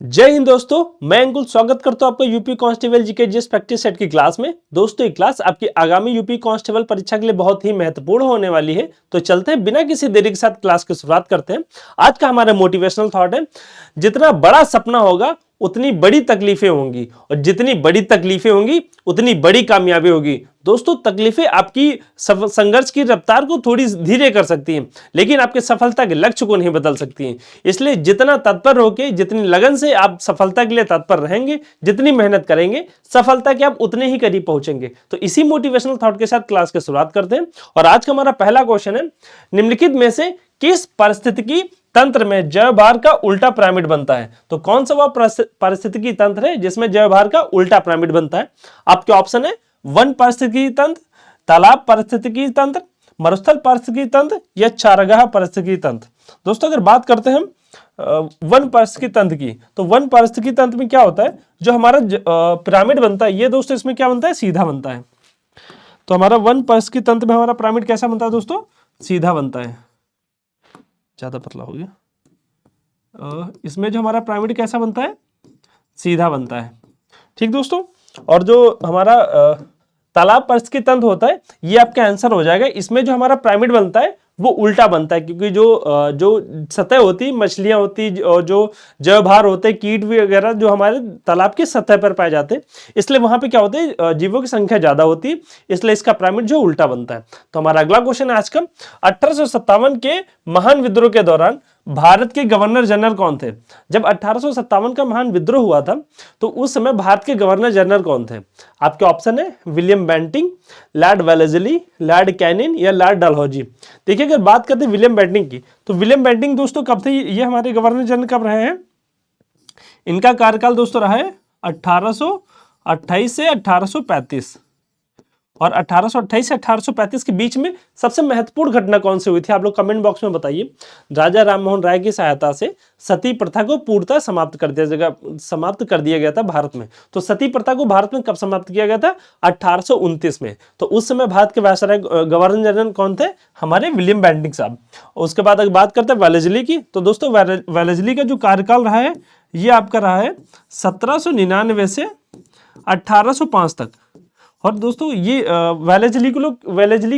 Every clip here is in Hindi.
जय हिंद दोस्तों, मैं अंकुल स्वागत करता हूं आपका UP constable GK GS practice set की क्लास में। दोस्तों ये क्लास आपकी आगामी यूपी कांस्टेबल परीक्षा के लिए बहुत ही महत्वपूर्ण होने वाली है। तो चलते हैं, बिना किसी देरी के साथ क्लास की शुरुआत करते हैं। आज का हमारा मोटिवेशनल थॉट है, जितना बड़ा सपना होगा उतनी बड़ी तकलीफें होंगी, और जितनी बड़ी तकलीफें होंगी उतनी बड़ी कामयाबी होगी। दोस्तों तकलीफें आपकी संघर्ष की रफ्तार को थोड़ी धीरे कर सकती हैं, लेकिन आपके सफलता के लक्ष्य को नहीं बदल सकती हैं। इसलिए जितना तत्पर होकर, जितनी लगन से आप सफलता के लिए तत्पर रहेंगे, जितनी मेहनत करेंगे, सफलता के आप उतने ही करीब पहुंचेंगे। तो इसी मोटिवेशनल थॉट के साथ क्लास की शुरुआत करते हैं। और आज का हमारा पहला क्वेश्चन है, निम्नलिखित में से किस पारिस्थितिकी तंत्र में जय भार का उल्टा पिरामिड बनता है? तो कौन सा वह पारिस्थितिकी तंत्र है जिसमें जय भार का उल्टा पिरामिड बनता है? आपके ऑप्शन है वन पारिस्थितिकी तंत्र, तालाब पारिस्थितिकी तंत्र, मरुस्थल पारिस्थितिकी तंत्र या चारागाह पारिस्थितिकी तंत्र। दोस्तों अगर बात करते हैं हम वन पारिस्थितिकी तंत्र की, तो वन पारिस्थितिकी तंत्र में क्या होता है, जो हमारा पिरामिड बनता है, ये दोस्तों इसमें क्या बनता है, सीधा बनता है। तो हमारा वन पारिस्थितिकी तंत्र में हमारा पिरामिड कैसा बनता है दोस्तों? सीधा बनता है। ज्यादा पतला हो गया। इसमें जो हमारा पिरामिड कैसा बनता है? सीधा बनता है। ठीक दोस्तों। और जो हमारा तालाब पारिस्थितिकी तंत्र होता है, ये आपका आंसर हो जाएगा। इसमें जो हमारा पिरामिड बनता है वो उल्टा बनता है, क्योंकि जो सतह होती, मछलियां होती और जो जलभार होते, कीट वगैरह जो हमारे तालाब की सतह पर पाए जाते हैं, इसलिए वहां पे क्या होता है, जीवों की संख्या ज्यादा होती है, इसलिए इसका पिरामिड जो उल्टा बनता है। तो हमारा अगला क्वेश्चन है आज का, 1857 के महान विद्रोह के दौरान भारत के गवर्नर जनरल कौन थे? जब 1857 का महान विद्रोह हुआ था, तो उस समय भारत के गवर्नर जनरल कौन थे? आपके ऑप्शन है William Bentinck, lord Wellesley, lord Canning या लॉर्ड डलहौजी। देखिए अगर बात करते हैं विलियम बेंटिंग की, तो विलियम बेंटिंग दोस्तों कब थे? ये हमारे गवर्नर जनरल कब रहे हैं? इनका कार्यकाल दोस्तों रहा है 1828 से 1835। और 1828 से 1835 के बीच में सबसे महत्वपूर्ण घटना कौन सी हुई थी? आप लोग कमेंट बॉक्स में बताइए। राजा राममोहन राय की सहायता से सती प्रथा को पूर्णतः समाप्त कर दिया गया था भारत में। तो सती प्रथा को भारत में कब समाप्त किया गया था? 1829 में। तो उस समय भारत के वायसराय गवर्नर जनरल कौन थे? हमारे विलियम बेंटिंग साहब। उसके बाद अगर बात करते हैं वेलेस्ली की, तो दोस्तों वेलेस्ली का जो कार्यकाल रहा है, ये आपका रहा है 1799 से 1805 तक। और दोस्तों ये वेलेस्ली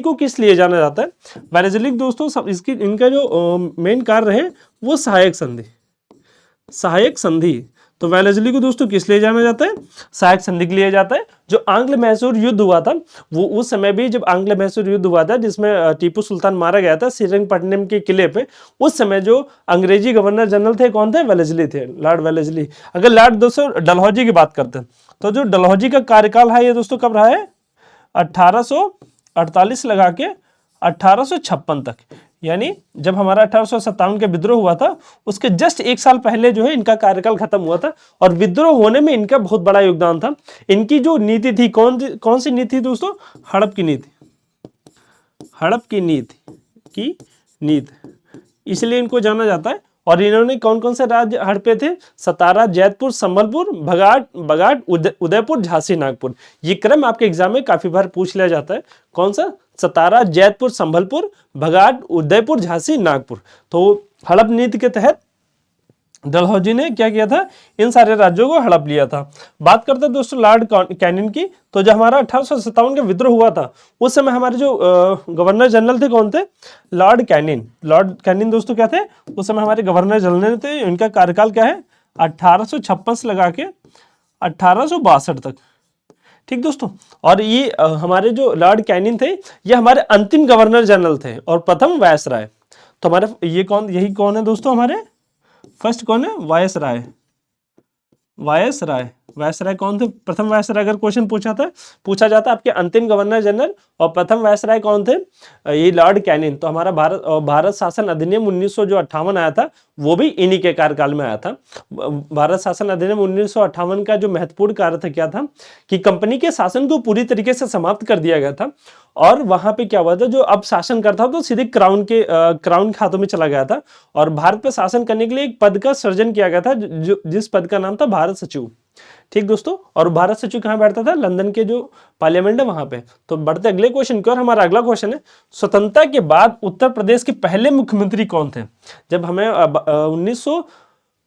को किस लिए जाना जाता है? वेलेस्ली दोस्तों इनका जो मेन कार्य है वो सहायक संधि। तो वेलेस्ली को दोस्तों किस लिए जाना जाता है? सहायक संधि के लिए जाता है। जो आंग्ल मैसूर युद्ध हुआ था, वो उस समय भी जब आंग्ल मैसूर युद्ध हुआ था, जिसमें टीपू सुल्तान मारा गया था श्रीरंगपट्टनम के किले पे, उस समय जो अंग्रेजी गवर्नर जनरल थे कौन थे? वेलेस्ली थे, लॉर्ड वेलेस्ली। अगर लॉर्ड दोस्तों डलहौजी की बात करते हैं, तो जो डलहौजी का कार्यकाल है ये दोस्तों कब रहा है? 1848 लगा के 1856 तक। यानी जब हमारा 1857 का विद्रोह हुआ था, उसके जस्ट एक साल पहले जो है इनका कार्यकाल खत्म हुआ था। और विद्रोह होने में इनका बहुत बड़ा योगदान था। इनकी जो नीति थी, कौन सी नीति दोस्तों? हड़प की नीति, इसलिए इनको जाना जाता है। और इन्होंने कौन कौन से राज्य हड़पे थे? सतारा, जैतपुर, संबलपुर, बगाट, उदयपुर, झांसी, नागपुर। ये क्रम आपके एग्जाम में काफी बार पूछ लिया जाता है। कौन सा? सतारा, जैतपुर, संबलपुर, बगाट, उदयपुर, झांसी, नागपुर। तो हड़प नीति के तहत डलहौजी ने क्या किया था? इन सारे राज्यों को हड़प लिया था। बात करते हैं दोस्तों लॉर्ड कैनिन की, तो जब हमारा 1857 का विद्रोह हुआ था, उस समय हमारे जो गवर्नर जनरल थे कौन थे? लॉर्ड कैनिन दोस्तों क्या थे? उस समय हमारे गवर्नर जनरल थे। इनका कार्यकाल क्या है? 1856 से लगा के 1862 तक। ठीक दोस्तों। और ये हमारे जो लॉर्ड कैनिन थे, ये हमारे अंतिम गवर्नर जनरल थे और प्रथम वायसराय। तो हमारे यही कौन है दोस्तों? हमारे फर्स्ट कौन है? वायसराय कौन थे? प्रथम वायसराय अगर क्वेश्चन पूछा जाता आपके अंतिम गवर्नर जनरल, और प्रथम वायसराय कौन थे? ये लॉर्ड कैनिन। तो हमारा भारत शासन अधिनियम 1958 आया था, वो भी इन्हीं के कार्यकाल में आया था। भारत शासन अधिनियम 1958 का जो महत्वपूर्ण कार्य था क्या था, कि कंपनी के शासन को पूरी तरीके से समाप्त कर दिया गया था। और वहां पे क्या हुआ था, जो अब शासन करता था तो सीधे क्राउन के हाथों में चला गया था। और भारत पे शासन करने के लिए एक पद का सृजन किया गया था, जिस पद का नाम था भारत सचिव। ठीक दोस्तों। और भारत सचिव कहां बैठता था? लंदन के जो पार्लियामेंट है वहां पे। तो बढ़ते अगले क्वेश्चन की ओर। हमारा अगला क्वेश्चन है, स्वतंत्रता के बाद उत्तर प्रदेश के पहले मुख्यमंत्री कौन थे? जब हमें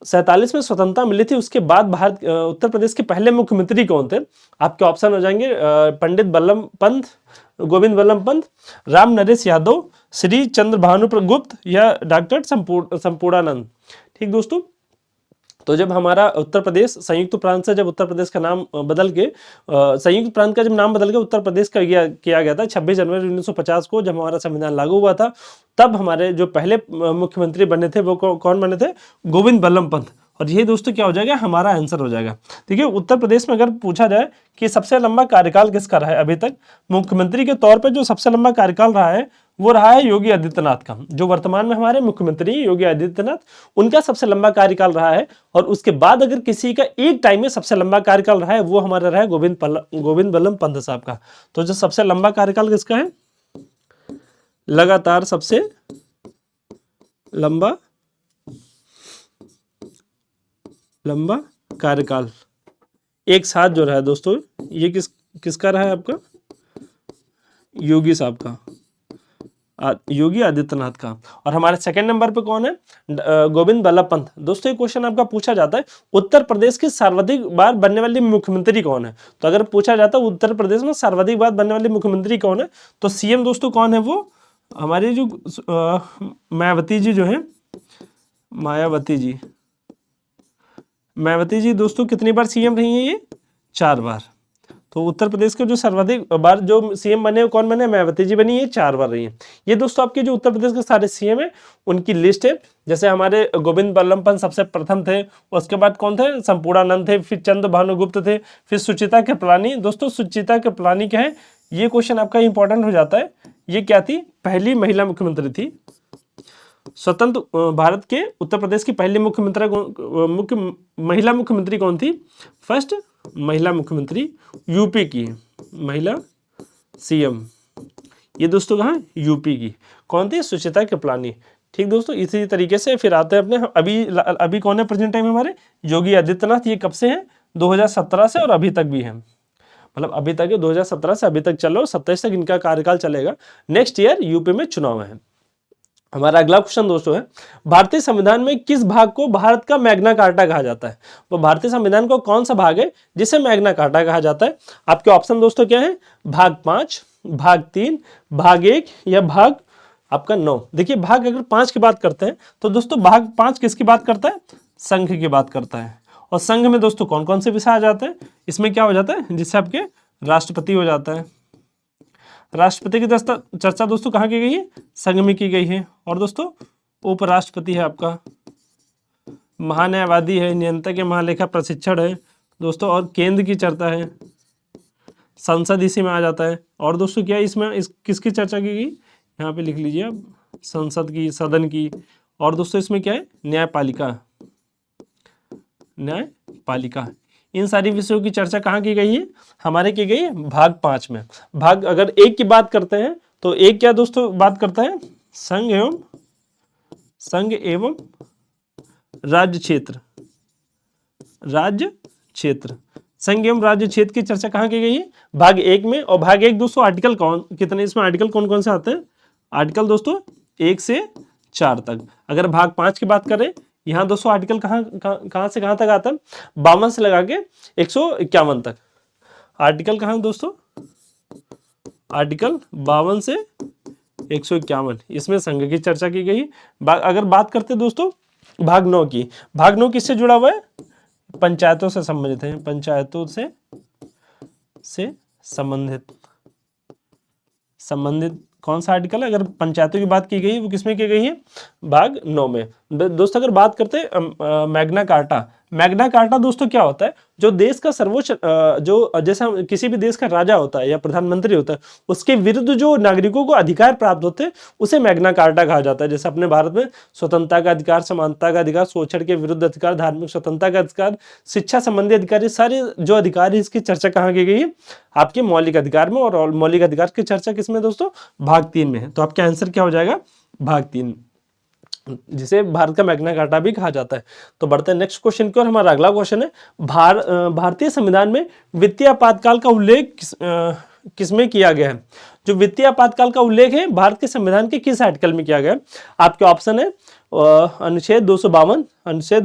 1947 में स्वतंत्रता मिली थी, उसके बाद उत्तर प्रदेश के पहले मुख्यमंत्री कौन थे? आपके ऑप्शन हो जाएंगे पंडित बल्लभ पंत, गोविंद बल्लभ पंत, राम नरेश यादव, श्री चंद्र भानु गुप्त या डॉक्टर संपूर्णानंद। ठीक दोस्तों, तो जब हमारा उत्तर प्रदेश संयुक्त प्रांत से जब उत्तर प्रदेश का नाम बदल के संयुक्त प्रांत का जब नाम बदल के उत्तर प्रदेश का किया गया था 26 जनवरी 1950 को, जब हमारा संविधान लागू हुआ था, तब हमारे जो पहले मुख्यमंत्री बने थे वो कौन बने थे? गोविंद बल्लभ पंत। और ये दोस्तों क्या हो जाएगा? हमारा आंसर हो जाएगा। ठीक है, उत्तर प्रदेश में अगर पूछा जाए कि सबसे लंबा कार्यकाल किसका रहा है अभी तक, मुख्यमंत्री के तौर पर जो सबसे लंबा कार्यकाल रहा है वो रहा है योगी आदित्यनाथ का। जो वर्तमान में हमारे मुख्यमंत्री योगी आदित्यनाथ, उनका सबसे लंबा कार्यकाल रहा है। और उसके बाद अगर किसी का एक टाइम में सबसे लंबा कार्यकाल रहा है वो हमारा रहा है गोविंद बल्लभ पंत साहब का। तो जो सबसे लंबा कार्यकाल किसका है? लगातार सबसे लंबा कार्यकाल एक साथ जो रहा है दोस्तों, ये किसका रहा है? आपका योगी साहब का, योगी आदित्यनाथ का। और हमारे सेकंड नंबर पे कौन है? गोविंद बल्लभ पंत। दोस्तों ये क्वेश्चन आपका पूछा जाता है उत्तर प्रदेश के सर्वाधिक बार बनने वाले मुख्यमंत्री कौन है? तो अगर पूछा जाता है उत्तर प्रदेश में सर्वाधिक बार बनने वाले मुख्यमंत्री कौन है, तो सीएम दोस्तों कौन है? वो हमारी जो मायावती जी जो है, मायावती जी दोस्तों कितनी बार सीएम रही हैं? ये 4 बार। तो उत्तर प्रदेश के जो सर्वाधिक बार जो सीएम बने कौन बने? मायावती जी बनी, ये 4 बार रही है। ये दोस्तों आपके जो उत्तर प्रदेश के सारे सीएम है उनकी लिस्ट है। जैसे हमारे गोविंद बल्लभ पंत सबसे प्रथम थे, उसके बाद कौन थे? संपूर्णानंद थे, फिर चंद्र भानुगुप्त थे, फिर सुचिता कृपलानी। दोस्तों सुचिता कृपलानी क्या है? ये क्वेश्चन आपका इंपॉर्टेंट हो जाता है। ये क्या थी? पहली महिला मुख्यमंत्री थी। स्वतंत्र भारत के उत्तर प्रदेश की पहली महिला मुख्यमंत्री कौन थी? फर्स्ट महिला मुख्यमंत्री यूपी की, महिला सीएम। ये दोस्तों कहाँ? यूपी की। कौन थी? सुचिता कृपलानी। ठीक दोस्तों, इसी तरीके से फिर आते हैं अपने अभी कौन है प्रेजेंट टाइम में हमारे? योगी आदित्यनाथ। ये कब से हैं? 2017 से और अभी तक भी हैं, मतलब अभी तक 2017 से अभी तक चल रहा है, 27 तक इनका कार्यकाल चलेगा। नेक्स्ट ईयर यूपी में चुनाव है। हमारा अगला क्वेश्चन दोस्तों है, भारतीय संविधान में किस भाग को भारत का मैग्ना कार्टा कहा जाता है? वो भारतीय संविधान को कौन सा भाग है जिसे मैग्ना कार्टा कहा जाता है? आपके ऑप्शन दोस्तों क्या है? भाग 5, भाग 3, भाग 1 या भाग आपका 9। देखिए भाग अगर 5 की बात करते हैं तो दोस्तों भाग 5 किसकी बात करता है? संघ की बात करता है। और संघ में दोस्तों कौन कौन से विषय आ जाते हैं? इसमें क्या हो जाता है? जिससे आपके राष्ट्रपति हो जाता है। राष्ट्रपति की चर्चा दोस्तों कहाँ की गई है? संघ में की गई है। और दोस्तों उपराष्ट्रपति है आपका, महान्यायवादी है, नियंत्रक है, महालेखा प्रशिक्षण है दोस्तों, और केंद्र की चर्चा है, संसद इसी में आ जाता है। और दोस्तों क्या इसमें किसकी चर्चा की गई? यहाँ पे लिख लीजिए आप, संसद की, सदन की। और दोस्तों इसमें क्या है? न्यायपालिका। इन सारी विषयों की चर्चा कहाँ की गई है? हमारे की गई है भाग 5 में। भाग अगर 1 की बात करते हैं तो 1 क्या दोस्तों बात करता है? संघ एवं राज्य क्षेत्र। संघ एवं राज्य क्षेत्र की चर्चा कहाँ की गई है? भाग 1 में। और भाग 1 दोस्तों आर्टिकल कितने इसमें आर्टिकल कौन कौन से आते हैं? आर्टिकल दोस्तों 1 से 4 तक। अगर भाग 5 की बात करें, यहाँ दोस्तों आर्टिकल कहाँ से कहाँ तक आता है? 52 से लगा के 151 तक। आर्टिकल कहाँ दोस्तों? आर्टिकल 52 से 151, इसमें संघ की चर्चा की गई। अगर बात करते दोस्तों भाग 9 की, भाग 9 किससे जुड़ा हुआ है? पंचायतों से संबंधित है। पंचायतों से संबंधित कौन सा आर्टिकल है? अगर पंचायतों की बात की गई वो किसमें की गई है? भाग 9 में। दोस्तों अगर बात करते हैं मैग्ना कार्टा दोस्तों क्या होता है? जो देश का सर्वोच्च जो जैसे किसी भी देश का राजा होता है या प्रधानमंत्री होता है, उसके विरुद्ध जो नागरिकों को अधिकार प्राप्त होते हैं उसे मैग्ना कार्टा कहा जाता है। जैसे अपने भारत में स्वतंत्रता का अधिकार, समानता का अधिकार, शोषण के विरुद्ध अधिकार, धार्मिक स्वतंत्रता का अधिकार, शिक्षा संबंधी अधिकार, ये सारे जो अधिकार है इसकी चर्चा कहाँ की गई है? आपके मौलिक अधिकार में। और मौलिक अधिकार की चर्चा किसमें दोस्तों? भाग 3 में है। तो आपका आंसर क्या हो जाएगा? भाग 3, जिसे भारत का मैग्ना कार्टा भी कहा जाता है। तो बढ़ते हैं नेक्स्ट क्वेश्चन की ओर। हमारा अगला क्वेश्चन है, भारतीय संविधान में वित्तीय आपातकाल का उल्लेख किसमें किया गया है? जो वित्तीय आपातकाल का उल्लेख है भारत के संविधान के किस आर्टिकल में किया गया है? आपके ऑप्शन है अनुच्छेद 252, अनुच्छेद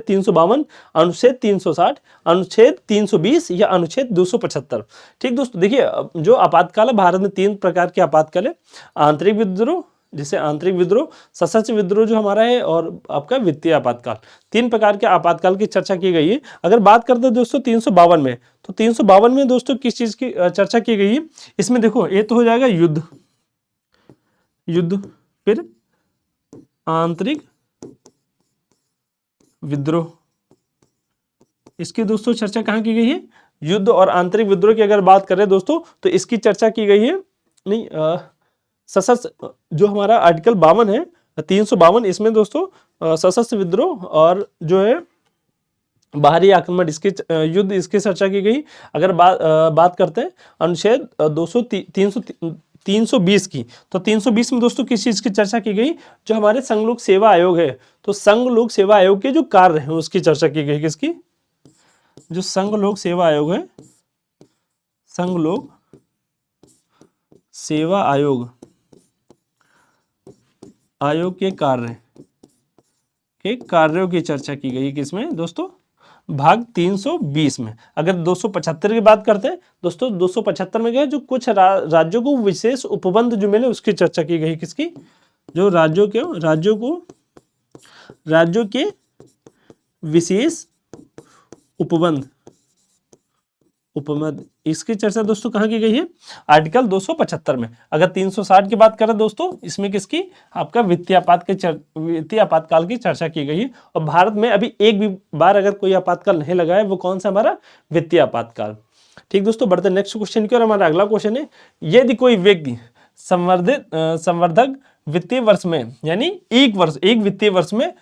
352, अनुच्छेद 360, अनुच्छेद 320 या अनुच्छेद 275। ठीक दोस्तों, देखिए जो आपातकाल है, भारत में 3 प्रकार के आपातकाल है। आंतरिक विद्रोह, जिसे आंतरिक विद्रोह, सशस्त्र विद्रोह जो हमारा है, और आपका वित्तीय आपातकाल। 3 प्रकार के आपातकाल की चर्चा की गई है। अगर बात करते हैं दोस्तों 352 में, तो 352 में दोस्तों किस चीज की चर्चा की गई है? इसमें देखो, ये तो हो जाएगा युद्ध, फिर आंतरिक विद्रोह, इसकी दोस्तों चर्चा कहाँ की गई है? युद्ध और आंतरिक विद्रोह की अगर बात करें दोस्तों, तो इसकी चर्चा की गई है नहीं, सशस्त्र, जो हमारा आर्टिकल 52 है, 352, इसमें दोस्तों सशस्त्र विद्रोह और जो है बाहरी आक्रमण, इसकी युद्ध, इसकी चर्चा की गई। अगर बात करते हैं अनुच्छेद 320 की, तो 320 में दोस्तों किस चीज की चर्चा की गई? जो हमारे संघ लोक सेवा आयोग है, तो संघ लोक सेवा आयोग के जो कार्य हैं उसकी चर्चा की गई। किसकी? जो संघ लोक सेवा आयोग है, संघ लोक सेवा आयोग के कार्यों की चर्चा की गई। किसमें दोस्तों? भाग 320 में। अगर 275 की बात करते हैं दोस्तों, 275 में क्या है? जो कुछ राज्यों को विशेष उपबंध जो मिले उसकी चर्चा की गई। किसकी? जो राज्यों के विशेष उपबंध, इसकी चर्चा दोस्तों कहाँ की गई है? आर्टिकल 275 में। अगर 360 की बात करें दोस्तों, इसमें किसकी? आपका वित्तीय आपातकाल की चर्चा की गई है। और भारत में अभी एक भी बार अगर कोई आपातकाल नहीं लगा है, वो कौन सा? हमारा वित्तीय आपातकाल। ठीक दोस्तों, बढ़ते नेक्स्ट क्वेश्चन की ओर। हमारा अगला क्वेश्चन है, यदि कोई व्यक्ति संवर्धक वित्तीय वर्ष में, यानी एक वित्तीय वर्ष में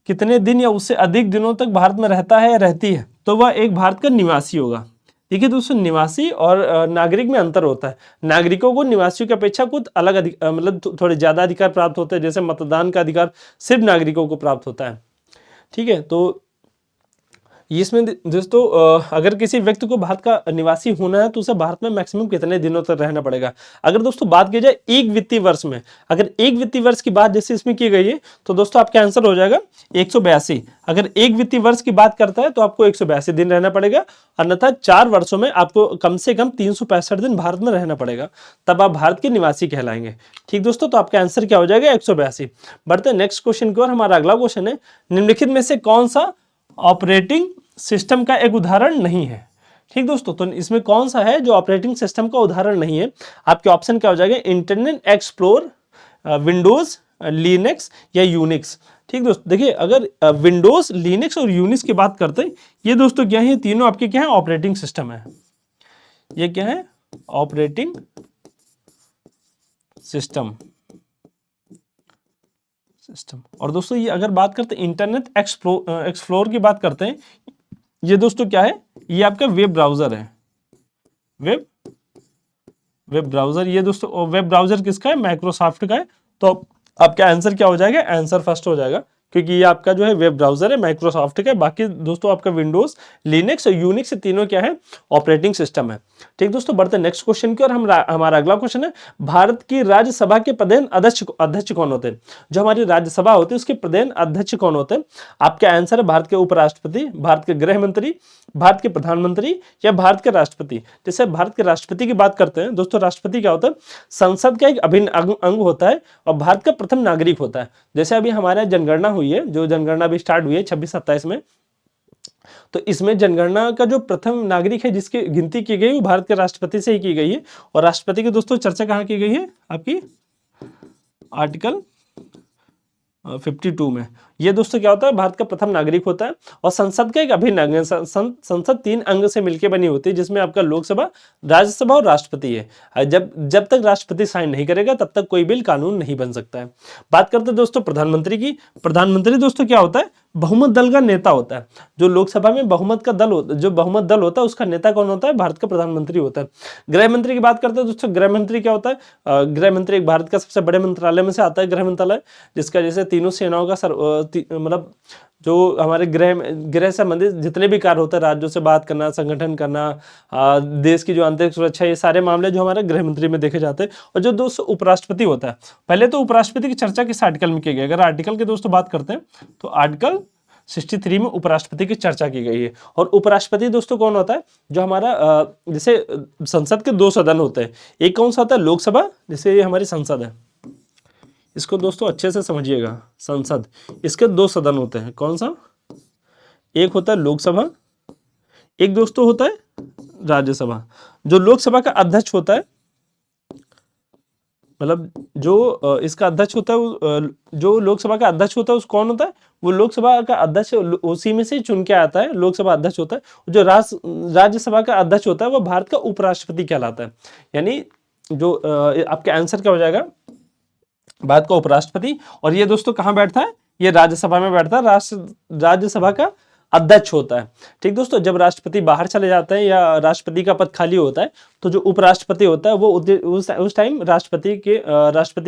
कितने दिन या उससे अधिक दिनों तक भारत में रहता है या रहती है, तो वह एक भारत का निवासी होगा। ठीक है दोस्तों, निवासी और नागरिक में अंतर होता है। नागरिकों को निवासियों की अपेक्षा कुछ अलग मतलब थोड़े ज्यादा अधिकार प्राप्त होते हैं। जैसे मतदान का अधिकार सिर्फ नागरिकों को प्राप्त होता है। ठीक है, तो इसमें दोस्तों अगर किसी व्यक्ति को भारत का निवासी होना है, तो उसे भारत में मैक्सिमम कितने दिनों तक रहना पड़ेगा? अगर दोस्तों बात की जाए एक वित्तीय वर्ष में, अगर एक वित्तीय वर्ष की बात जैसे इसमें की गई है, तो दोस्तों आपका आंसर हो जाएगा 182। अगर एक वित्तीय वर्ष की बात करता है तो आपको 182 दिन रहना पड़ेगा। अन्यथा 4 वर्षों में आपको कम से कम 365 दिन भारत में रहना पड़ेगा, तब आप भारत के निवासी कहलाएंगे। ठीक दोस्तों, तो आपका आंसर क्या हो जाएगा? 182। बढ़ते नेक्स्ट क्वेश्चन की ओर। हमारा अगला क्वेश्चन है, निम्नलिखित में से कौन सा ऑपरेटिंग सिस्टम का एक उदाहरण नहीं है? ठीक दोस्तों, तो इसमें कौन सा है जो ऑपरेटिंग सिस्टम का उदाहरण नहीं है? आपके ऑप्शन क्या हो जाएगा? इंटरनेट एक्सप्लोर, विंडोज, लिनक्स या यूनिक्स। ठीक दोस्तों, देखिए अगर विंडोज, लिनक्स और यूनिक्स की बात करते हैं, ये दोस्तों क्या है? तीनों आपके क्या है? ऑपरेटिंग सिस्टम है। ये क्या है? Operating system. और दोस्तों ये अगर बात करते हैं इंटरनेट एक्सप्लोर की बात करते हैं, ये दोस्तों क्या है? ये आपका वेब ब्राउजर है। वेब ब्राउजर, ये दोस्तों वेब ब्राउजर किसका है? माइक्रोसॉफ्ट का है। तो आपका आंसर क्या हो जाएगा? आंसर फर्स्ट हो जाएगा, क्योंकि ये आपका जो है वेब ब्राउजर है माइक्रोसॉफ्ट का। बाकी दोस्तों आपका विंडोज, लिनक्स और यूनिक्स तीनों क्या है? ऑपरेटिंग सिस्टम है। ठीक दोस्तों, बढ़ते नेक्स्ट क्वेश्चन की और हमारा अगला क्वेश्चन है, भारत की राज्यसभा के प्रधान अध्यक्ष कौन होते हैं? जो हमारी राज्यसभा होती है उसके प्रधान अध्यक्ष कौन होते हैं? आपका आंसर है भारत के उपराष्ट्रपति, भारत के गृह मंत्री, भारत के प्रधानमंत्री या भारत के राष्ट्रपति। जैसे भारत के राष्ट्रपति की बात करते हैं दोस्तों, राष्ट्रपति क्या होता है? संसद का एक अभिन्न अंग होता है और भारत का प्रथम नागरिक होता है। जैसे अभी हमारे जनगणना हुई है, जो जनगणना अभी स्टार्ट हुई है 26-27 में, तो इसमें जनगणना का जो प्रथम नागरिक है जिसकी गिनती की गई वो भारत के राष्ट्रपति से ही की गई है। और राष्ट्रपति की दोस्तों चर्चा कहाँ की गई है? आपकी आर्टिकल 52 में। ये दोस्तों क्या होता है? भारत का प्रथम नागरिक होता है। और संसद का एक अभिन्न अंग है। संसद 3 अंग से मिलकर बनी होती है, जिसमें आपका लोकसभा, राज्यसभा और राष्ट्रपति है। जब तक राष्ट्रपति साइन नहीं करेगा तब तक कोई बिल कानून नहीं बन सकता है। बात करते हैं दोस्तों प्रधानमंत्री की। प्रधानमंत्री दोस्तों क्या होता है? बहुमत दल का नेता होता है। जो लोकसभा में बहुमत दल होता है उसका नेता कौन होता है? भारत का प्रधानमंत्री होता है। गृह मंत्री की बात करते हैं दोस्तों, गृह मंत्री क्या होता है? गृह मंत्री एक भारत का सबसे बड़े मंत्रालय में से आता है, गृह मंत्रालय, जिसका जैसे तीनों सेनाओं का मतलब जो हमारे गृह संबंधित जितने भी कार्य होते हैं, राज्यों से बात करना, संगठन करना, देश की जो आंतरिक सुरक्षा, ये सारे मामले जो हमारे गृह मंत्री में देखे जाते हैं। और जो दोस्तों उपराष्ट्रपति होता है, पहले तो उपराष्ट्रपति की चर्चा किस आर्टिकल में की गई? अगर आर्टिकल की दोस्तों बात करते हैं तो आर्टिकल 63 में उपराष्ट्रपति की चर्चा की गई है। और उपराष्ट्रपति दोस्तों कौन होता है? जो हमारा जैसे संसद के 2 सदन होते हैं, एक कौन सा होता है? लोकसभा, जैसे ये हमारी संसद है, इसको दोस्तों अच्छे से समझिएगा, संसद, इसके 2 सदन होते हैं। कौन सा? एक होता है लोकसभा, एक दोस्तों होता है राज्यसभा। जो लोकसभा का अध्यक्ष होता है, मतलब जो इसका अध्यक्ष होता है, जो लोकसभा का अध्यक्ष होता है उस कौन होता है? वो लोकसभा का अध्यक्ष उसी में से चुन के आता है, लोकसभा अध्यक्ष होता है। जो राज्यसभा का अध्यक्ष होता है वो भारत का उपराष्ट्रपति कहलाता है। यानी जो आपके आंसर क्या हो जाएगा? भारत का उपराष्ट्रपति। और ये दोस्तों कहाँ बैठता है? ये राज्यसभा में बैठता है, राज्यसभा का अध्यक्ष होता है। ठीक दोस्तों, जब राष्ट्रपति बाहर चले जाते हैं या राष्ट्रपति का पद खाली होता है तो जो उपराष्ट्रपति होता है वो उस टाइम राष्ट्रपति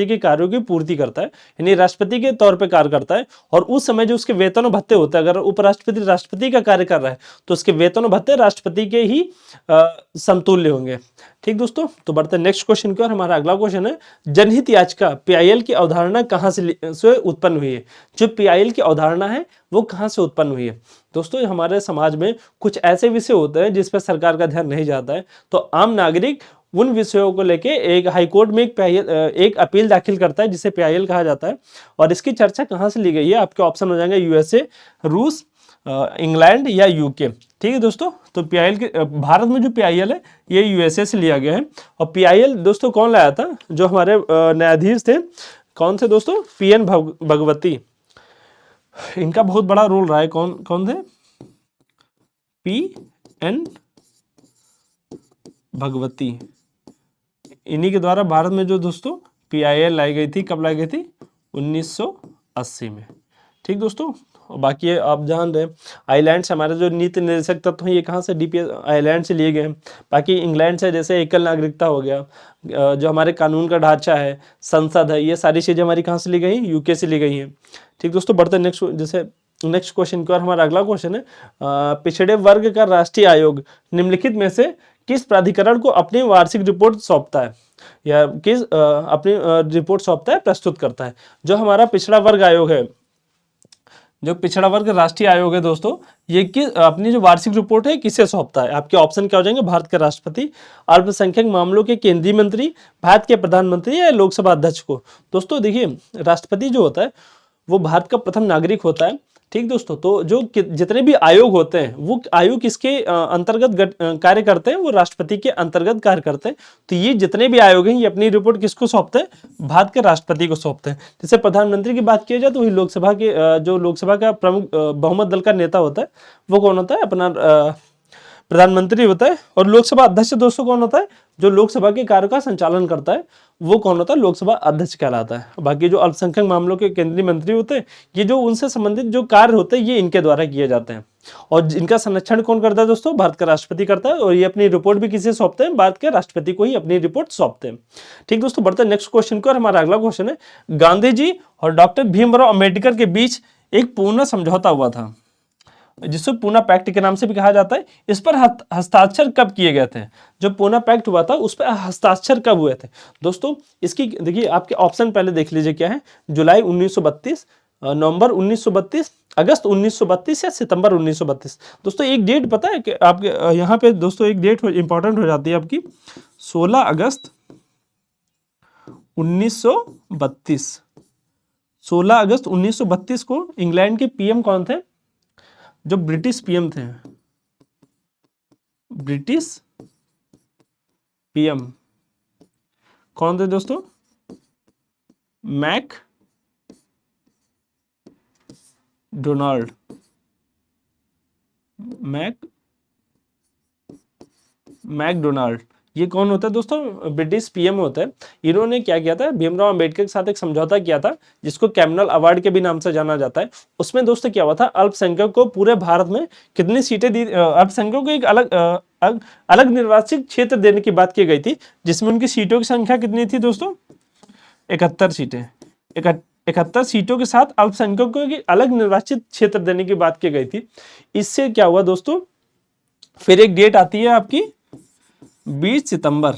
के कार्यों की पूर्ति करता है, यानी राष्ट्रपति के तौर पे कार्य करता है। और उस समय जो उसके वेतन और भत्ते होते हैं, अगर उपराष्ट्रपति राष्ट्रपति का कार्य कर रहा है तो उसके वेतन और भत्ते राष्ट्रपति के ही समतुल्य होंगे। ठीक दोस्तों, तो बढ़ते हैं नेक्स्ट क्वेश्चन की ओर। हमारा अगला क्वेश्चन है, जनहित याचिका PIL की अवधारणा कहाँ से उत्पन्न हुई है? जो PIL की अवधारणा है वो कहाँ से उत्पन्न हुई है? दोस्तों, हमारे समाज में कुछ ऐसे विषय होते हैं जिस पर सरकार का ध्यान नहीं जाता है, तो आम नागरिक उन विषयों को लेके एक हाईकोर्ट में एक अपील दाखिल करता है जिसे PIL कहा जाता है। और इसकी चर्चा कहाँ से ली गई है? आपके ऑप्शन हो जाएंगे USA, रूस, इंग्लैंड या UK। ठीक है दोस्तों, तो PIL के भारत में जो PIL है ये USA से लिया गया है। और PIL दोस्तों कौन लाया था? जो हमारे न्यायाधीश थे, कौन थे दोस्तों? PN भगवती, इनका बहुत बड़ा रोल रहा है। कौन थे? PN भगवती, इन्हीं के द्वारा भारत में जो दोस्तों PIL लाई गई थी। कब लाई गई थी? 1980 में। ठीक दोस्तों, बाकी आप जान रहे हैं आइलैंड से हमारे जो नीति निर्देशक तत्व हैं ये कहाँ से? DPS आइलैंड से लिए गए हैं। बाकी इंग्लैंड से जैसे एकल नागरिकता हो गया, जो हमारे कानून का ढांचा है, संसद है, ये सारी चीज़ें हमारी कहाँ से ली गई? UK से ली गई हैं। ठीक दोस्तों, बढ़ते नेक्स्ट क्वेश्चन की ओर। हमारा अगला क्वेश्चन है, पिछड़े वर्ग का राष्ट्रीय आयोग निम्नलिखित में से किस प्राधिकरण को अपनी वार्षिक रिपोर्ट सौंपता है, या किस अपनी रिपोर्ट सौंपता है, प्रस्तुत करता है? जो हमारा पिछड़ा वर्ग आयोग है, जो पिछड़ा वर्ग राष्ट्रीय आयोग है दोस्तों, ये अपनी जो वार्षिक रिपोर्ट है किसे सौंपता है? आपके ऑप्शन क्या हो जाएंगे? भारत के राष्ट्रपति, अल्पसंख्यक मामलों के केंद्रीय मंत्री, भारत के प्रधानमंत्री या लोकसभा अध्यक्ष को? दोस्तों देखिए, राष्ट्रपति जो होता है वो भारत का प्रथम नागरिक होता है। ठीक दोस्तों, तो जो जितने भी आयोग होते हैं वो आयोग किसके अंतर्गत कार्य करते हैं? वो राष्ट्रपति के अंतर्गत कार्य करते हैं। तो ये जितने भी आयोग हैं ये अपनी रिपोर्ट किसको सौंपते हैं? भारत के राष्ट्रपति को सौंपते हैं। जैसे प्रधानमंत्री की बात की जाए तो वही लोकसभा के जो लोकसभा का प्रमुख बहुमत दल का नेता होता है वो कौन होता है? अपना प्रधानमंत्री होता है। और लोकसभा अध्यक्ष दोस्तों कौन होता है? जो लोकसभा के कार्य का संचालन करता है वो कौन होता है? लोकसभा अध्यक्ष कहलाता है। बाकी जो अल्पसंख्यक मामलों के केंद्रीय मंत्री होते हैं, ये जो उनसे संबंधित जो कार्य होते हैं ये इनके द्वारा किए जाते हैं। और इनका संरक्षण कौन करता है दोस्तों? भारत का राष्ट्रपति करता है। और ये अपनी रिपोर्ट भी किसे सौंपते हैं? भारत के राष्ट्रपति को ही अपनी रिपोर्ट सौंपते हैं। ठीक दोस्तों, बढ़ते हैं नेक्स्ट क्वेश्चन को। और हमारा अगला क्वेश्चन है, गांधी जी और डॉक्टर भीमराव अम्बेडकर के बीच एक पूना समझौता हुआ था जिसको पूना पैक्ट के नाम से भी कहा जाता है। इस पर हस्ताक्षर कब किए गए थे? जो पूना पैक्ट हुआ था उस पर हस्ताक्षर कब हुए थे? दोस्तों इसकी देखिए, आपके ऑप्शन पहले देख लीजिए क्या है। जुलाई 1932, नवंबर 1932, अगस्त 1932 या सितंबर 1932। दोस्तों एक डेट पता है कि आपके यहाँ पे दोस्तों एक डेट इंपॉर्टेंट हो जाती है आपकी, 16 अगस्त 1932। 16 अगस्त 1932 को इंग्लैंड के PM कौन थे? जो ब्रिटिश PM थे, ब्रिटिश PM कौन थे दोस्तों? मैकडोनाल्ड। ये कौन होता है दोस्तों? ब्रिटिश PM होता है। इन्होंने क्या किया था? भीमराव अंबेडकर के साथ एक समझौता किया था जिसको कैमनल अवार्ड के भी नाम से जाना जाता है। उसमें दोस्तों क्या हुआ था? अल्पसंख्यक को पूरे भारत में कितनी सीटें दी? अल्पसंख्यकों को एक अलग निर्वाचित क्षेत्र देने की बात की गई थी, जिसमें उनकी सीटों की संख्या कितनी थी दोस्तों? 71 सीटें। 71 सीटों के साथ अल्पसंख्यकों की अलग निर्वाचित क्षेत्र देने की बात की गई थी। इससे क्या हुआ दोस्तों, फिर एक डेट आती है आपकी 20 सितंबर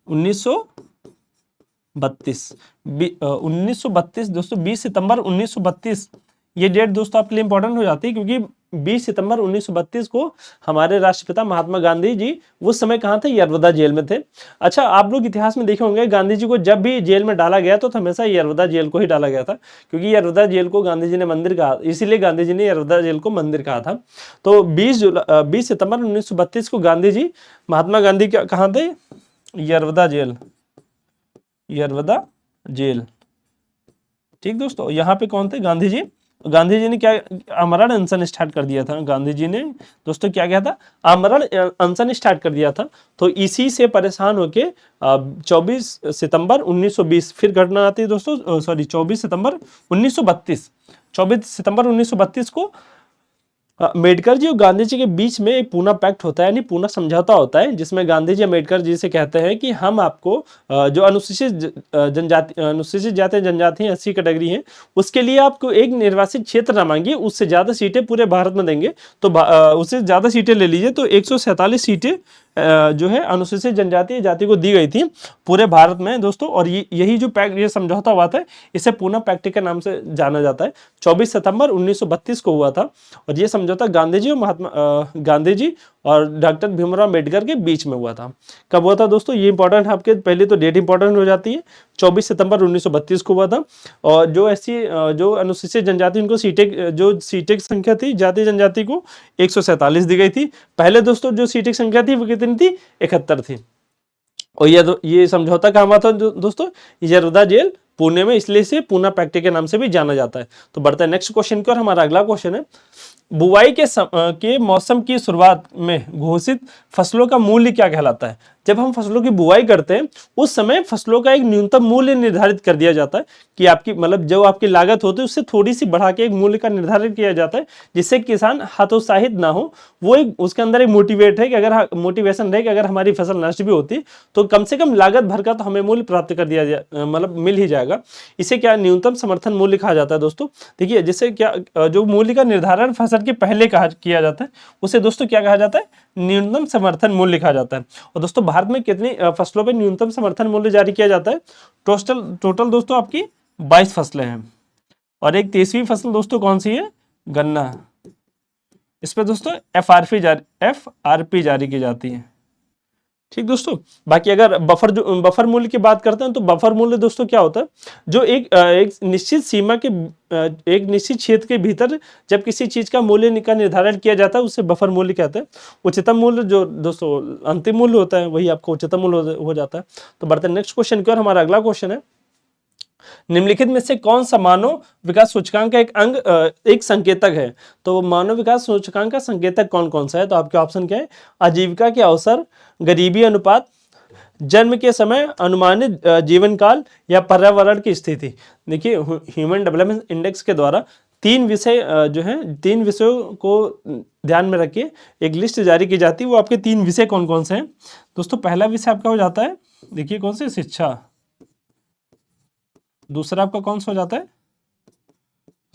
1932। 1932 दोस्तों, 20 सितंबर 1932 ये डेट दोस्तों आपके लिए इंपॉर्टेंट हो जाती है, क्योंकि 20 सितंबर 1932 को हमारे राष्ट्रपिता महात्मा गांधी जी उस समय कहाँ थे, यरवदा जेल में थे। अच्छा, आप लोग इतिहास में देखे होंगे गांधी जी को जब भी जेल में डाला गया तो हमेशा यरवदा जेल को ही डाला गया था, क्योंकि यरवदा जेल को गांधी जी ने मंदिर कहा, इसीलिए गांधी जी ने यरवदा जेल को मंदिर कहा था। तो 20 सितंबर 1932 को गांधी जी, महात्मा गांधी कहाँ थे, यरवदा जेल, यरवदा जेल। ठीक दोस्तों, यहाँ पे कौन थे, गांधी जी। गांधी जी ने क्या आमरण अनशन स्टार्ट कर दिया था, गांधी जी ने दोस्तों क्या किया था, आमरण अनशन स्टार्ट कर दिया था। तो इसी से परेशान होके 24 सितंबर 1920 फिर घटना आती है दोस्तों, सॉरी 24 सितंबर 1932, 24 सितंबर 1932 को अम्बेडकर जी और गांधी जी के बीच में एक पूना पैक्ट होता है, यानी पूना समझौता होता है, जिसमें गांधी जी अम्बेडकर जी से कहते हैं कि हम आपको जो अनुसूचित जाति जनजाति एससी कैटेगरी है, उसके लिए आपको एक निर्वाचित क्षेत्र ना मांगिए, उससे ज़्यादा सीटें पूरे भारत में देंगे, तो उससे ज़्यादा सीटें ले लीजिए। तो 147 सीटें जो है अनुसूचित जनजाति जाति को दी गई थी पूरे भारत में दोस्तों। और यही जो पैक्ट, ये समझौता हुआ था, इसे पूना पैक्ट के नाम से जाना जाता है। 24 सितंबर 1932 को हुआ था, और ये समझौता गांधी जी और गांधी जी और डॉक्टर भीमराव अम्बेडकर के बीच में हुआ था। कब हुआ था दोस्तों, ये इंपॉर्टेंट है आपके, पहले तो डेट इंपॉर्टेंट हो जाती है, 24 सितंबर 1932 को हुआ था। और जो ऐसी जो अनुसूचित जनजाति, उनको सीटें, जो सीटें की संख्या थी जाति जनजाति को 147 दी गई थी। पहले दोस्तों जो सीटें की संख्या थी वो कितनी थी, 71 थी। और ये समझौता कहाँ हुआ था दोस्तों, यरवदा जेल पुणे में, इसलिए इसे पूना पैक्ट के नाम से भी जाना जाता है। तो बढ़ता है नेक्स्ट क्वेश्चन की, और हमारा अगला क्वेश्चन है, बुवाई के मौसम की शुरुआत में घोषित फसलों का मूल्य क्या कहलाता है। जब हम फसलों की बुवाई करते हैं उस समय फसलों का एक न्यूनतम मूल्य निर्धारित कर दिया जाता है, कि आपकी मतलब जो आपकी लागत होती है उससे थोड़ी सी बढ़ा के एक मूल्य का निर्धारित किया जाता है, जिससे किसान हतोत्साहित ना हो। वो एक उसके अंदर एक मोटिवेट है कि अगर मोटिवेशन रहे कि अगर हमारी फसल नष्ट भी होती तो कम से कम लागत भर का तो हमें मूल्य प्राप्त कर दिया जाए, मतलब मिल ही जाएगा। इसे क्या न्यूनतम समर्थन मूल्य कहा जाता है दोस्तों। देखिए, जिससे क्या जो मूल्य का निर्धारण फसल के पहले किया जाता है उसे दोस्तों क्या कहा जाता है, न्यूनतम समर्थन मूल्य कहा जाता है। और दोस्तों भारत में कितनी फसलों पे न्यूनतम समर्थन मूल्य जारी किया जाता है, टोटल दोस्तों आपकी 22 फसलें हैं। और एक 23वीं फसल दोस्तों कौन सी है, गन्ना। इस पे दोस्तों एफआरपी जारी की जाती है। ठीक दोस्तों, बाकी अगर बफर मूल्य की बात करते हैं तो बफर मूल्य दोस्तों क्या होता है, जो एक निश्चित सीमा के एक निश्चित क्षेत्र के भीतर जब किसी चीज का मूल्य का निर्धारण किया जाता है उसे बफर मूल्य कहते हैं। उच्चतम मूल्य जो दोस्तों अंतिम मूल्य होता है वही आपको उच्चतम मूल्य हो जाता है। तो बढ़ते हैं नेक्स्ट क्वेश्चन की, और हमारा अगला क्वेश्चन है, निम्नलिखित में से कौन सा मानव विकास सूचकांक का एक संकेतक है। तो मानव विकास सूचकांक का संकेतक कौन कौन सा है, तो आपके ऑप्शन क्या है, आजीविका के अवसर, गरीबी अनुपात, जन्म के समय अनुमानित जीवन काल, या पर्यावरण की स्थिति। देखिए, ह्यूमन डेवलपमेंट इंडेक्स के द्वारा 3 विषय जो है 3 विषयों को ध्यान में रखिए एक लिस्ट जारी की जाती है। वो आपके 3 विषय कौन कौन से हैं दोस्तों। पहला विषय आपका हो जाता है, देखिए कौन से, शिक्षा। दूसरा आपका कौन सा हो जाता है,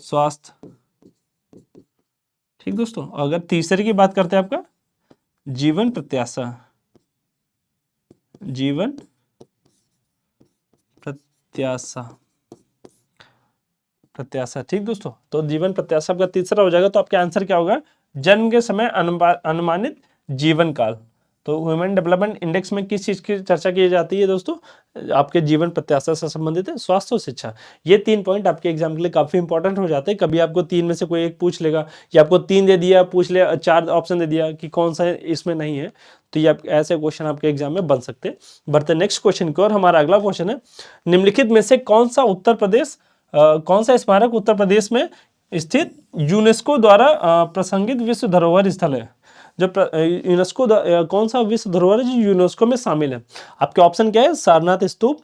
स्वास्थ्य। ठीक दोस्तों, अगर तीसरे की बात करते हैं आपका जीवन प्रत्याशा, जीवन प्रत्याशा। ठीक दोस्तों, तो जीवन प्रत्याशा आपका तीसरा हो जाएगा। तो आपका आंसर क्या होगा, जन्म के समय अनुमानित जीवन काल। तो ह्यूमन डेवलपमेंट इंडेक्स में किस चीज की चर्चा की जाती है दोस्तों, आपके जीवन प्रत्याशा से संबंधित है, स्वास्थ्य और शिक्षा। ये 3 पॉइंट आपके एग्जाम के लिए काफी इंपॉर्टेंट हो जाते हैं। कभी आपको 3 में से कोई एक पूछ लेगा, या आपको 3 दे दिया, पूछ ले 4 ऑप्शन दे दिया कि कौन सा है इसमें नहीं है, तो ये ऐसे क्वेश्चन आपके एग्जाम में बन सकते हैं। बढ़ते नेक्स्ट क्वेश्चन की, और हमारा अगला क्वेश्चन है, निम्नलिखित में से कौन सा स्मारक उत्तर प्रदेश में स्थित यूनेस्को द्वारा प्रसंगित विश्व धरोहर स्थल है। जो यूनेस्को कौन सा विश्व धरोहर है जो यूनेस्को में शामिल है। आपके ऑप्शन क्या है, सारनाथ स्तूप,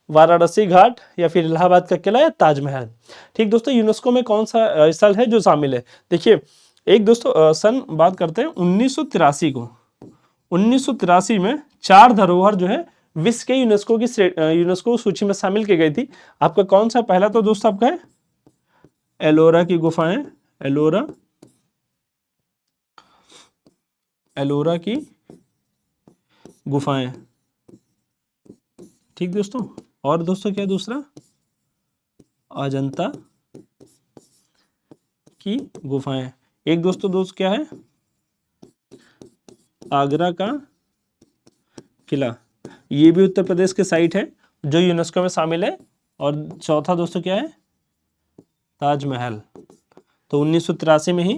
वाराणसी घाट, या फिर इलाहाबाद का किला, या ताजमहल। ठीक दोस्तों, यूनेस्को में कौन सा स्थल है जो शामिल है। देखिए, एक दोस्तों सन बात करते हैं 1983 को, 1983 में 4 धरोहर जो है विश्व के यूनेस्को सूची में शामिल की गई थी? आपका कौन सा? पहला तो दोस्तों आपका है एलोरा की गुफाएं, एलोरा की गुफाएं, ठीक दोस्तों। और दोस्तों क्या है दूसरा? अजंता की गुफाएं। एक दोस्त क्या है? आगरा का किला, ये भी उत्तर प्रदेश के साइट है जो यूनेस्को में शामिल है। और चौथा दोस्तों क्या है? ताजमहल। तो 1983 में ही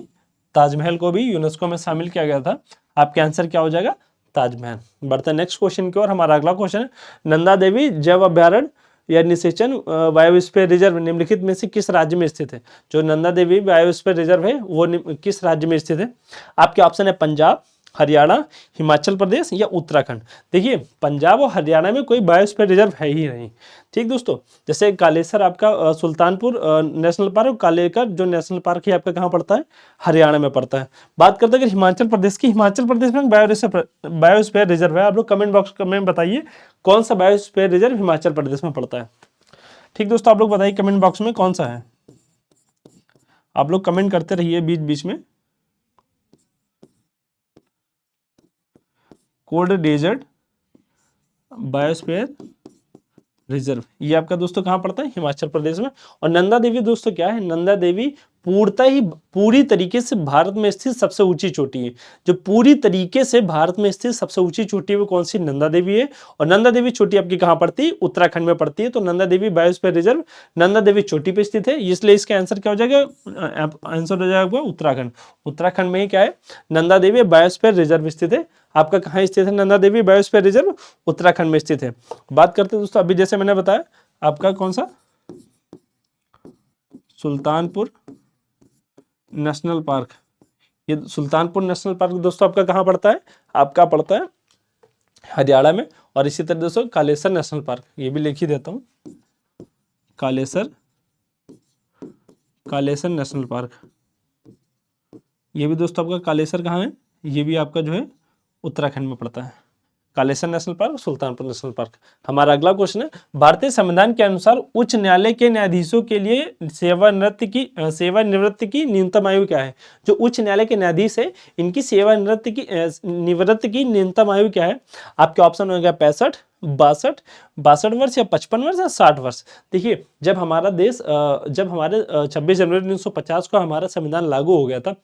ताजमहल को भी यूनेस्को में शामिल किया गया था। आपका आंसर क्या हो जाएगा? ताजमहल। बढ़ते हैं नेक्स्ट क्वेश्चन की ओर। हमारा अगला क्वेश्चन है, नंदा देवी जैव अभ्यारण्य या निषेचन बायोस्फीयर रिजर्व निम्नलिखित में से किस राज्य में स्थित है? जो नंदा देवी बायोस्फीयर रिजर्व है वो किस राज्य में स्थित है? आपके ऑप्शन है पंजाब, हरियाणा, हिमाचल प्रदेश या उत्तराखंड। देखिए पंजाब और हरियाणा में कोई बायोस्फीयर रिजर्व है ही नहीं, ठीक दोस्तों। जैसे कालेसर आपका सुल्तानपुर नेशनल पार्क, कालेकर जो नेशनल पार्क है आपका कहाँ पड़ता है? हरियाणा में पड़ता है। बात करते हैं अगर हिमाचल प्रदेश की, हिमाचल प्रदेश में बायोस्फीयर रिजर्व है। आप लोग कमेंट बॉक्स में बताइए कौन सा बायोस्फीयर रिजर्व हिमाचल प्रदेश में पड़ता है। ठीक दोस्तों, आप लोग बताइए कमेंट बॉक्स में कौन सा है। आप लोग कमेंट करते रहिए बीच बीच में। कोल्ड डेजर्ट बायोस्फीयर रिजर्व, ये आपका दोस्तों कहाँ पड़ता है? हिमाचल प्रदेश में। और नंदा देवी दोस्तों क्या है? नंदा देवी पूरी तरीके से भारत में स्थित सबसे ऊंची चोटी है। जो पूरी तरीके से भारत में स्थित सबसे ऊंची चोटी है वो कौन सी? नंदा देवी है। और नंदा देवी चोटी आपकी कहाँ पड़ती है? उत्तराखंड में पड़ती है। तो नंदा देवी बायोस्फीयर रिजर्व नंदा देवी चोटी पे स्थित है, इसलिए इसका आंसर क्या हो जाएगा? आंसर हो जाएगा उत्तराखंड। उत्तराखंड में ही क्या है? नंदा देवी बायोस्फीयर रिजर्व स्थित है। आपका कहाँ स्थित है नंदा देवी बायोस्फीयर रिजर्व? उत्तराखंड में स्थित है। बात करते हैं दोस्तों, अभी जैसे मैंने बताया आपका कौन सा? Sultanpur national park. ये सुल्तानपुर नेशनल पार्क दोस्तों आपका कहाँ पड़ता है? आपका पड़ता है हरियाणा में। और इसी तरह दोस्तों कालेसर नेशनल पार्क, ये भी लिख ही देता हूँ, कालेसर नेशनल पार्क। ये भी दोस्तों आपका कालेसर कहाँ है? ये भी आपका जो है उत्तराखंड में पड़ता है। Kalesar national park, Sultanpur national park. हमारा अगला क्वेश्चन है, भारतीय संविधान के अनुसार उच्च न्यायालय के न्यायाधीशों के लिए सेवानिवृत्ति की न्यूनतम आयु क्या है? जो उच्च न्यायालय के न्यायाधीश है इनकी सेवानिवृत्ति की न्यूनतम आयु क्या है? आपके ऑप्शन हो गया 65, 62 वर्ष या 55 वर्ष या 60 वर्ष। देखिए जब हमारे 26 जनवरी 1950 को हमारा संविधान लागू हो गया था,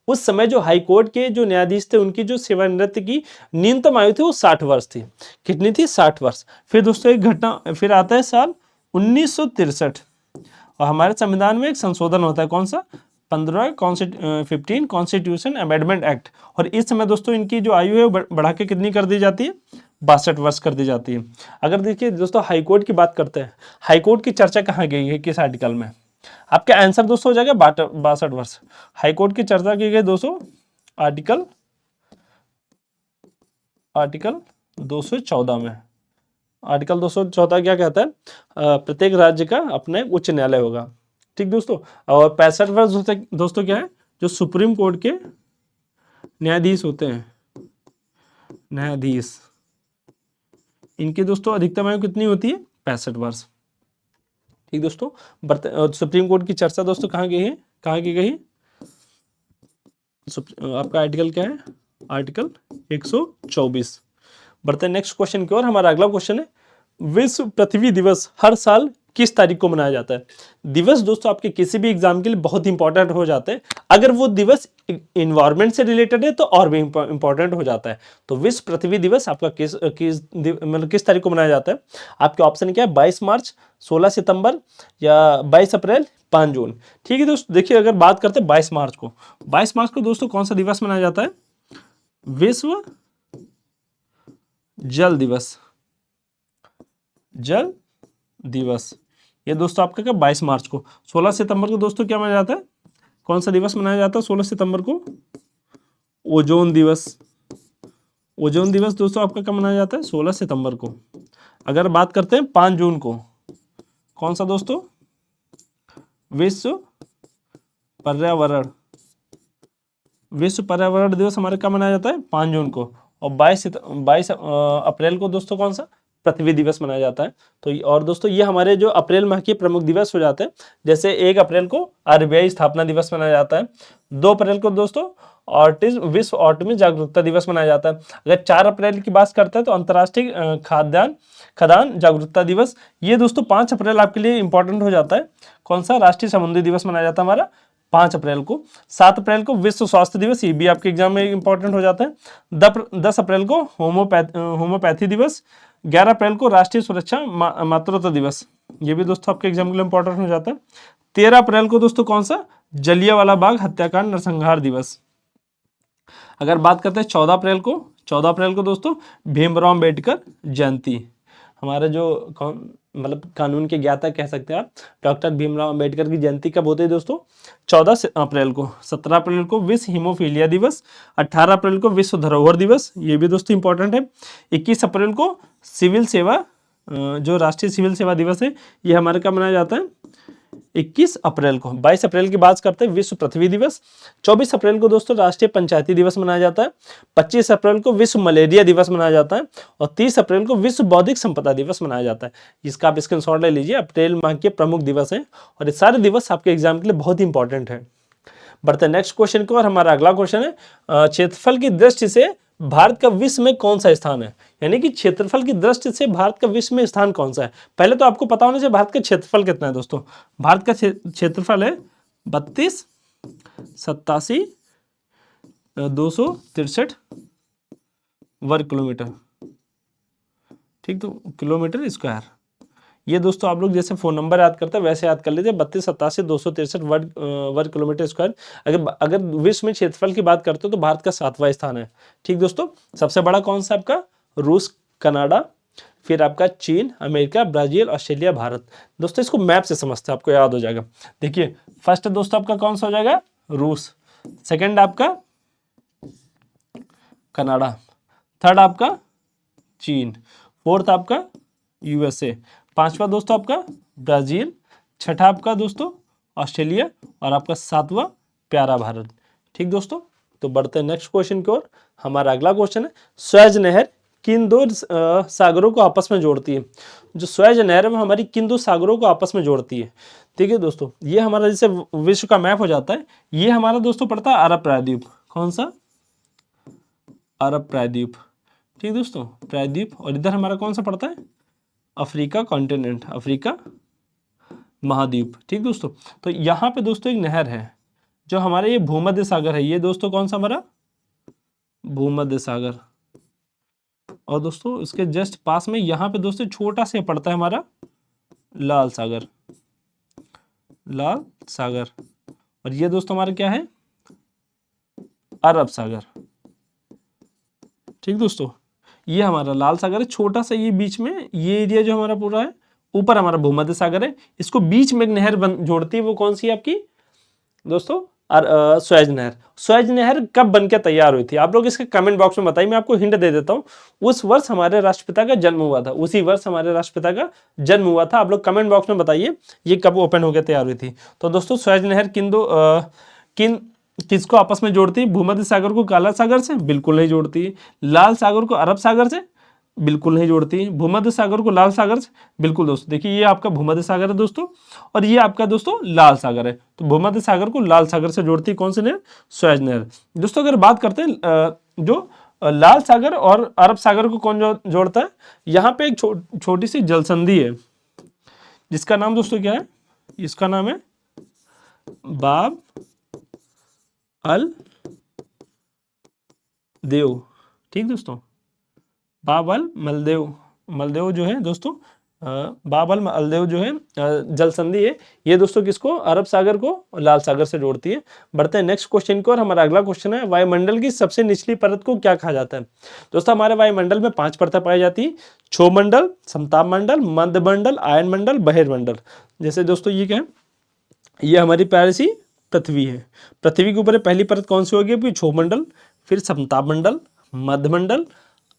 उस समय जो हाई कोर्ट के जो न्यायाधीश थे उनकी जो सेवानिवृत्ति की न्यूनतम आयु थी वो 60 वर्ष थी। कितनी थी? 60 वर्ष। फिर दोस्तों एक घटना फिर आता है साल 1963 और हमारे संविधान में एक संशोधन होता है। कौन सा? 15 कॉन्स्टिट्यूशन अमेंडमेंट एक्ट। और इस समय दोस्तों इनकी जो आयु है वो बढ़ा के कितनी कर दी जाती है? 62 वर्ष कर दी जाती है। अगर देखिए दोस्तों हाईकोर्ट की बात करते हैं, हाईकोर्ट की चर्चा कहाँ गई है, किस आर्टिकल में? आपका आंसर दोस्तों हो जाएगा 62 वर्ष। हाईकोर्ट की चर्चा की गई दोस्तों आर्टिकल 214 में। आर्टिकल 214 क्या कहता है? प्रत्येक राज्य का अपना एक उच्च न्यायालय होगा, ठीक दोस्तों। और 65 वर्ष दोस्तों क्या है? जो सुप्रीम कोर्ट के न्यायाधीश होते हैं, न्यायाधीश, इनकी दोस्तों अधिकतम आयु कितनी होती है? 65 वर्ष, ठीक दोस्तों। सुप्रीम कोर्ट की चर्चा दोस्तों कहाँ गई है? कहाँ की गई? आपका आर्टिकल क्या है? आर्टिकल 124। बढ़ते हैं नेक्स्ट क्वेश्चन की ओर। हमारा अगला क्वेश्चन है, विश्व पृथ्वी दिवस हर साल किस तारीख को मनाया जाता है? दिवस दोस्तों आपके किसी भी एग्जाम के लिए बहुत इंपॉर्टेंट हो जाते हैं। अगर वो दिवस इन्वायरमेंट से रिलेटेड है तो और भी इंपॉर्टेंट हो जाता है। तो विश्व पृथ्वी दिवस आपका किस तारीख को मनाया जाता है? आपके ऑप्शन क्या है? 22 मार्च, 16 सितंबर या 22 अप्रैल, 5 जून। ठीक है दोस्तों, देखिए अगर बात करते हैं 22 मार्च को, 22 मार्च को दोस्तों कौन सा दिवस मनाया जाता है? विश्व जल दिवस। जल दिवस ये दोस्तों आपका क्या? 22 मार्च को। 16 सितंबर को दोस्तों क्या मनाया जाता है? कौन सा दिवस मनाया जाता है 16 सितंबर को? ओजोन दिवस। ओजोन दिवस दोस्तों आपका कब मनाया जाता है? 16 सितंबर को। अगर बात करते हैं 5 जून को, कौन सा दोस्तों? विश्व पर्यावरण दिवस हमारे कब मनाया जाता है? 5 जून को। और 22 अप्रैल को दोस्तों कौन सा? पृथ्वी दिवस मनाया जाता है। तो और दोस्तों ये हमारे जो अप्रैल माह के प्रमुख दिवस हो जाते हैं, जैसे 1 अप्रैल को आरबीआई स्थापना दिवस मनाया जाता है, 2 अप्रैल को दोस्तों विश्व ऑटिज्म जागरूकता दिवस मनाया जाता है। अगर 4 अप्रैल की बात करते हैं तो अंतर्राष्ट्रीय खाद्यान्न जागरूकता दिवस। ये दोस्तों 5 अप्रैल आपके लिए इंपॉर्टेंट हो जाता है। कौन सा? राष्ट्रीय समुद्री दिवस मनाया जाता है हमारा 5 अप्रैल को। 7 अप्रैल को विश्व स्वास्थ्य दिवस, ये भी आपके एग्जाम में इंपॉर्टेंट हो जाता है। 10 अप्रैल को होम्योपैथी दिवस। 11 अप्रैल को राष्ट्रीय सुरक्षा मातृत्व दिवस, ये भी दोस्तों आपके एग्जाम के लिए इंपॉर्टेंट हो जाता है। 13 अप्रैल को दोस्तों कौन सा? जलियांवाला बाग हत्याकांड नरसंहार दिवस। अगर बात करते हैं 14 अप्रैल को दोस्तों भीमराव अम्बेडकर जयंती। हमारे जो मतलब कानून के ज्ञाता कह सकते हैं आप, डॉक्टर भीमराव अम्बेडकर की जयंती कब होती है दोस्तों? 14 अप्रैल को। 17 अप्रैल को विश्व हीमोफीलिया दिवस। 18 अप्रैल को विश्व धरोहर दिवस, ये भी दोस्तों इंपॉर्टेंट है। 21 अप्रैल को सिविल सेवा, जो राष्ट्रीय सिविल सेवा दिवस है, ये हमारे कब मनाया जाता है? 21 अप्रैल को। 22 अप्रैल की बात करते हैं विश्व पृथ्वी दिवस। 24 अप्रैल को दोस्तों राष्ट्रीय पंचायती दिवस मनाया जाता है। 25 अप्रैल को विश्व मलेरिया दिवस मनाया जाता है और 30 अप्रैल को विश्व बौद्धिक संपदा दिवस मनाया जाता है। जिसका आप स्क्रीनशॉट ले लीजिए। अप्रैल माह के प्रमुख दिवस हैं और ये सारे दिवस आपके एग्जाम के लिए बहुत ही इंपॉर्टेंट है। बढ़ते हैं नेक्स्ट क्वेश्चन को, और हमारा अगला क्वेश्चन है क्षेत्रफल की दृष्टि से भारत का विश्व में कौन सा स्थान है? यानी कि क्षेत्रफल की दृष्टि से भारत का विश्व में स्थान कौन सा है? पहले तो आपको पता होना चाहिए भारत का क्षेत्रफल कितना है दोस्तों। भारत का क्षेत्रफल है 32,87,263 वर्ग किलोमीटर, ठीक, तो किलोमीटर स्क्वायर। ये दोस्तों आप लोग जैसे फोन नंबर याद करते हैं वैसे याद कर लीजिए, 32,87,263 वर्ग किलोमीटर स्क्वायर। अगर विश्व में क्षेत्रफल की बात करते हो तो भारत का 7वां स्थान है। ठीक दोस्तों, सबसे बड़ा कौन सा आपका? रूस, कनाडा, फिर आपका चीन, अमेरिका, ब्राजील, ऑस्ट्रेलिया, भारत। दोस्तों इसको मैप से समझते हैं, आपको याद हो जाएगा। देखिए फर्स्ट दोस्तों आपका कौन सा हो जाएगा? रूस। सेकंड आपका कनाडा, थर्ड आपका चीन, फोर्थ आपका यूएसए, 5वां दोस्तों आपका ब्राजील, छठा आपका दोस्तों ऑस्ट्रेलिया और आपका 7वां प्यारा भारत। ठीक दोस्तों, तो बढ़ते हैं नेक्स्ट क्वेश्चन की ओर। हमारा अगला क्वेश्चन है स्वेज नहर किन 2 सागरों को आपस में जोड़ती है? जो स्वेज नहर है वो हमारी किन 2 सागरों को आपस में जोड़ती है? ठीक है दोस्तों, ये हमारा जैसे विश्व का मैप हो जाता है, ये हमारा दोस्तों पड़ता है अरब प्रायद्वीप। कौन सा? अरब प्रायद्वीप। ठीक दोस्तों, प्रायद्वीप। और इधर हमारा कौन सा पड़ता है? अफ्रीका कॉन्टिनेंट, अफ्रीका महाद्वीप। ठीक दोस्तों, तो यहाँ पे दोस्तों एक नहर है जो हमारे ये भूमध्य सागर है। ये दोस्तों कौन सा हमारा? भूमध्य सागर। और दोस्तों इसके जस्ट पास में यहाँ पे दोस्तों छोटा सा पड़ता है हमारा लाल सागर, लाल सागर। और ये दोस्तों हमारा क्या है? अरब सागर। ठीक दोस्तों, ये हमारा लाल सागर है, छोटा सा ये बीच में ये एरिया जो हमारा पूरा है, ऊपर हमारा भूमध्य सागर है। इसको बीच में एक नहर जोड़ती है, वो कौन सी है आपकी दोस्तों? स्वेज नहर। स्वेज नहर कब बनकर तैयार हुई थी? आप लोग इसके कमेंट बॉक्स में बताइए, मैं आपको हिंट दे देता हूँ। उस वर्ष हमारे राष्ट्रपिता का जन्म हुआ था, उसी वर्ष हमारे राष्ट्रपिता का जन्म हुआ था। आप लोग कमेंट बॉक्स में बताइए ये कब ओपन होकर तैयार हुई थी। तो दोस्तों स्वेज नहर किसको आपस में जोड़ती है? भूमध्य सागर को काला सागर से? बिल्कुल नहीं जोड़ती है। लाल सागर को अरब सागर से? बिल्कुल नहीं जोड़ती है। भूमध्य सागर को लाल सागर से? बिल्कुल दोस्तों। देखिए ये आपका भूमध्य सागर है दोस्तों, और ये आपका दोस्तों लाल सागर है। तो भूमध्य सागर को लाल सागर से जोड़ती है कौन सी नहर? स्वेज नहर। दोस्तों अगर बात करते हैं जो लाल सागर और अरब सागर को कौन जोड़ता है, यहाँ पे एक छोटी सी जलसंधि है जिसका नाम दोस्तों क्या है? इसका नाम है बाब अल देव। ठीक दोस्तों, बाब अल मलदेव जो है दोस्तों, बाब अल मलदेव जो है जलसंधि है, ये दोस्तों किसको? अरब सागर को लाल सागर से जोड़ती है। बढ़ते हैं नेक्स्ट क्वेश्चन को, और हमारा अगला क्वेश्चन है वायुमंडल की सबसे निचली परत को क्या कहा जाता है? दोस्तों हमारे वायुमंडल में 5 परतें पाई जाती है। क्षोभ मंडल, समताप मंडल, मध्य मंडल, आयन मंडल, बहिर्मंडल। जैसे दोस्तों ये क्या है? ये हमारी प्यारी सी पृथ्वी है। पृथ्वी के ऊपर पहली परत कौन सी होगी? फिर क्षोभ मंडल, फिर समताप मंडल, मध्य मंडल,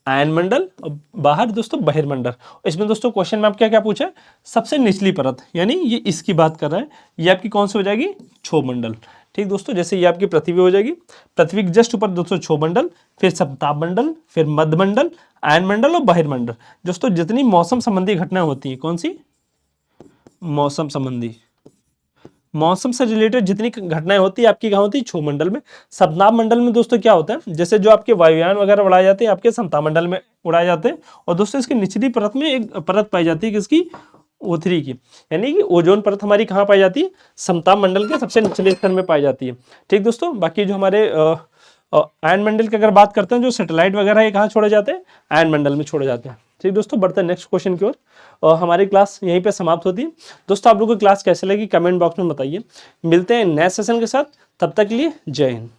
आयन मंडल और बाहर दोस्तों बहिर्मंडल। इसमें दोस्तों क्वेश्चन में आप क्या क्या पूछा है? सबसे निचली परत, यानी ये इसकी बात कर रहा है, ये आपकी कौन सी हो जाएगी? क्षोभ मंडल। ठीक दोस्तों, जैसे ये आपकी पृथ्वी हो जाएगी, पृथ्वी के जस्ट ऊपर दोस्तों क्षोभमंडल, फिर समताप मंडल, फिर मध्यमंडल, आयनमंडल और बहिर्मंडल। दोस्तों जितनी मौसम संबंधी घटनाएं होती हैं, कौन सी? मौसम संबंधी, मौसम से रिलेटेड जितनी घटनाएं होती है आपकी कहाँ होती है? क्षोभमंडल में। समताप मंडल में दोस्तों क्या होता है, जैसे जो आपके वायुयान वगैरह उड़ाए जाते हैं आपके समताप मंडल में उड़ाए जाते हैं। और दोस्तों इसकी निचली परत में एक परत पाई जाती है, किसकी? O3 की, यानी कि ओजोन परत हमारी कहाँ पाई जाती है? समताप मंडल के सबसे निचले स्तर में पाई जाती है। ठीक दोस्तों, बाकी जो हमारे आयन मंडल की अगर बात करते हैं, जो सैटेलाइट वगैरह है कहाँ छोड़े जाते हैं? आयन मंडल में छोड़े जाते हैं। ठीक दोस्तों, बढ़ते हैं नेक्स्ट क्वेश्चन की ओर। हमारी क्लास यहीं पे समाप्त होती है। दोस्तों आप लोगों को क्लास कैसे लगी कमेंट बॉक्स में बताइए। मिलते हैं नए सेशन के साथ, तब तक के लिए जय हिंद।